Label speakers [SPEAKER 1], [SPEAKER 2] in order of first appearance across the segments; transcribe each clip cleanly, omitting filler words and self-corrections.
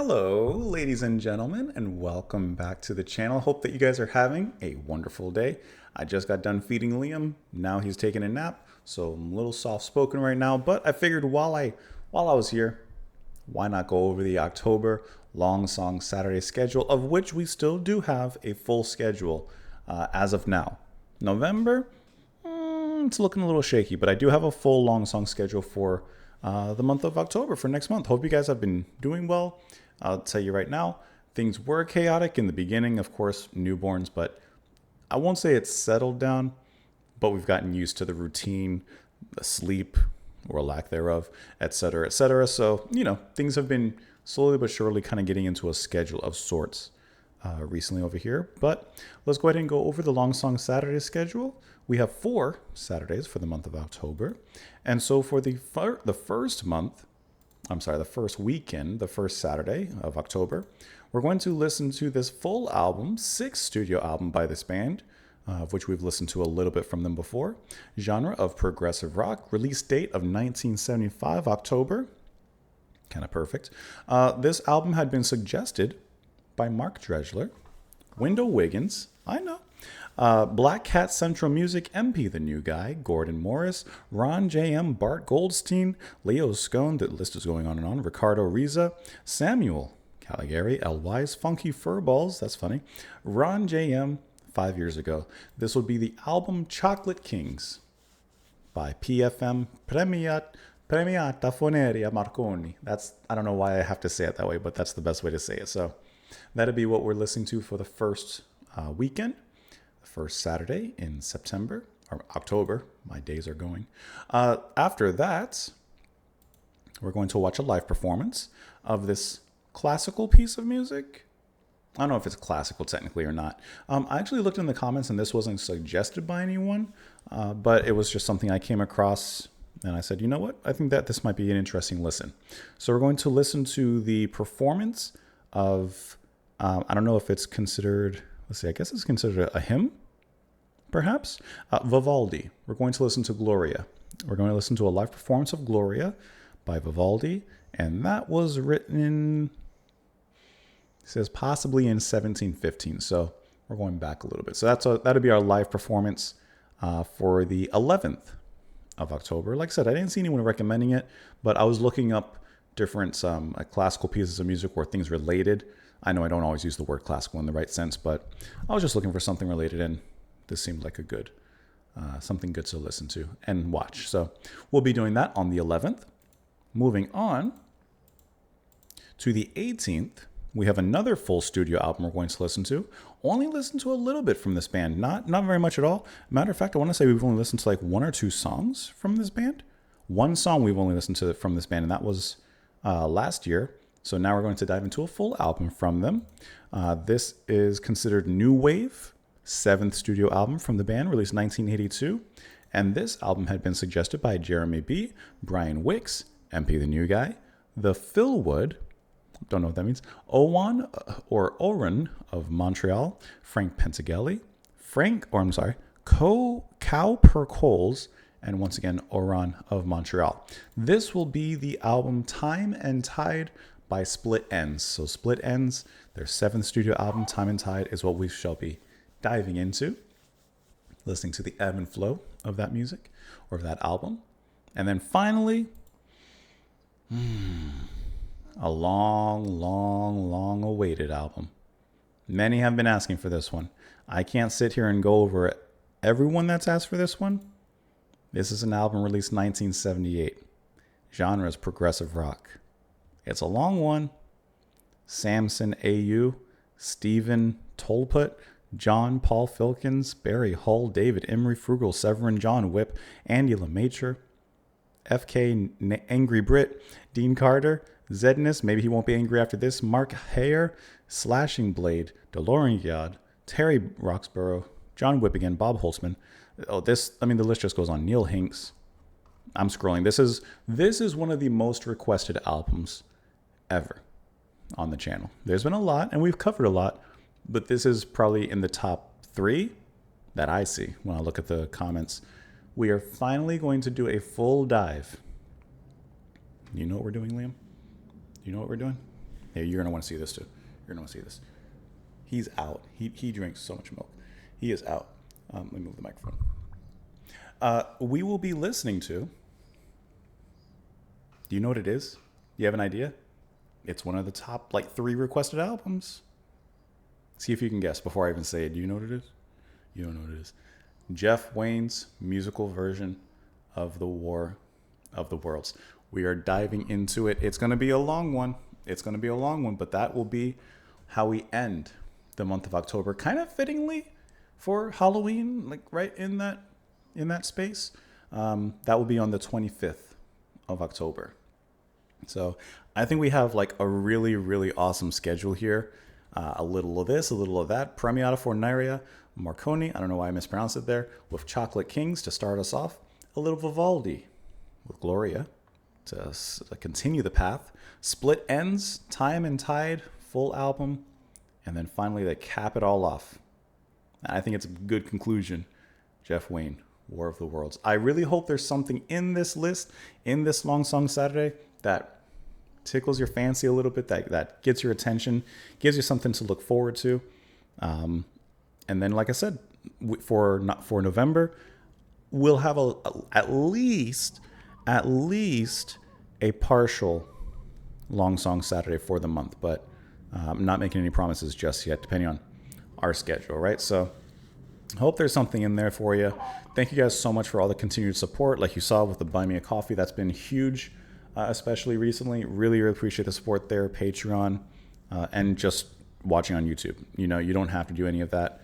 [SPEAKER 1] Hello, ladies and gentlemen, and welcome back to the channel. Hope that you guys are having a wonderful day. I just got done feeding Liam. Now he's taking a nap, so I'm a little soft-spoken right now, but I figured while I was here, why not go over the October Long Song Saturday schedule, of which we still do have a full schedule as of now. November, it's looking a little shaky, but I do have a full Long Song schedule for the month of October, for next month. Hope you guys have been doing well. I'll tell you right now, things were chaotic in the beginning, of course, newborns, but I won't say it's settled down, but we've gotten used to the routine, the sleep, or lack thereof, etc., etc. So, things have been slowly but surely kind of getting into a schedule of sorts recently over here. But let's go ahead and go over the Long Song Saturday schedule. We have 4 Saturdays for the month of October. And so for the first weekend, the first Saturday of October, we're going to listen to this full album, 6th studio album by this band, of which we've listened to a little bit from them before. Genre of progressive rock. Release date of 1975, October. Kind of perfect. This album had been suggested by Mark Dredgler, Wendell Wiggins, I know, Black Cat Central Music, MP The New Guy, Gordon Morris, Ron J.M., Bart Goldstein, Leo Scone, the list is going on, Ricardo Riza, Samuel Caligari, L. Wise, Funky Furballs, that's funny, Ron J.M., 5 years ago. This would be the album Chocolate Kings by PFM Premiata Foneria Marconi. I don't know why I have to say it that way, but that's the best way to say it. So that'll be what we're listening to for the first weekend, the first Saturday in September or October. My days are going. After that, we're going to watch a live performance of this classical piece of music. I don't know if it's classical technically or not. I actually looked in the comments and this wasn't suggested by anyone, but it was just something I came across and I said, you know what? I think that this might be an interesting listen. So we're going to listen to the performance of, I don't know if it's considered, I guess it's considered a hymn, perhaps? Vivaldi. We're going to listen to Gloria. We're going to listen to a live performance of Gloria by Vivaldi, and that was written, it says possibly in 1715, so we're going back a little bit. So that'll be our live performance for the 11th of October. Like I said, I didn't see anyone recommending it, but I was looking up different classical pieces of music or things related. I know I don't always use the word classical in the right sense, but I was just looking for something related, and this seemed like a good, something good to listen to and watch. So we'll be doing that on the 11th. Moving on to the 18th, we have another full studio album we're going to listen to. Only listened to a little bit from this band, not very much at all. Matter of fact, I want to say we've only listened to like 1 or 2 songs from this band. One song we've only listened to from this band, and that was last year. So now we're going to dive into a full album from them. This is considered new wave, 7th studio album from the band, released 1982. And this album had been suggested by Jeremy B., Brian Wicks, MP The New Guy, The Philwood, don't know what that means, Owan or Oren of Montreal, Frank Pentagelli, Cowper Coles, and once again, Oran of Montreal. This will be the album Time and Tide by Split Enz. So Split Enz, their 7th studio album, Time and Tide, is what we shall be diving into, listening to the ebb and flow of that music or of that album. And then finally, a long awaited album. Many have been asking for this one. I can't sit here and go over everyone that's asked for this one. This is an album released 1978. Genre is progressive rock. It's a long one. Samson A.U., Stephen Tolput, John Paul Filkins, Barry Hull, David Emery, Frugal Severin, John Whip, Andy LeMaitre, F.K. Angry Brit, Dean Carter, Zedness, maybe he won't be angry after this, Mark Hare, Slashing Blade, DeLorean Yod, Terry Roxborough, John Whip again, Bob Holtzman. The list just goes on. Neil Hinks. I'm scrolling. This is one of the most requested albums ever on the channel. There's been a lot, and we've covered a lot, but this is probably in the top 3 that I see when I look at the comments. We are finally going to do a full dive. You know what we're doing, Liam? You know what we're doing? Yeah, you're gonna want to see this too. You're gonna want to see this. He's out. He drinks so much milk. He is out. Let me move the microphone. We will be listening to. Do you know what it is? You have an idea? It's one of the top like 3 requested albums. See if you can guess before I even say it. Do you know what it is? You don't know what it is. Jeff Wayne's musical version of The War of the Worlds. We are diving into it. It's going to be a long one. But that will be how we end the month of October, kind of fittingly for Halloween, like right in that space. That will be on the 25th of October. So I think we have like a really, really awesome schedule here. A little of this, a little of that. Premiata Fornaria, Marconi, I don't know why I mispronounced it there, with Chocolate Kings to start us off. A little Vivaldi with Gloria to continue the path. Split Ends, Time and Tide, full album. And then finally to cap it all off. I think it's a good conclusion. Jeff Wayne, War of the Worlds. I really hope there's something in this list, in this Long Song Saturday, that tickles your fancy a little bit, that gets your attention, gives you something to look forward to. And then, like I said, for November, we'll have at least a partial Long Song Saturday for the month, but I'm not making any promises just yet, depending on our schedule, right? So I hope there's something in there for you. Thank you guys so much for all the continued support. Like you saw with the Buy Me a Coffee, that's been huge, especially recently. Really, really appreciate the support there, Patreon, and just watching on YouTube. You know, you don't have to do any of that,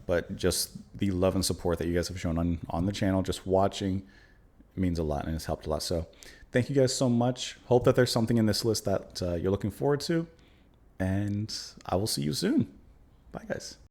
[SPEAKER 1] but just the love and support that you guys have shown on the channel, just watching, means a lot and it's helped a lot. So thank you guys so much. Hope that there's something in this list that you're looking forward to, and I will see you soon. Bye, guys.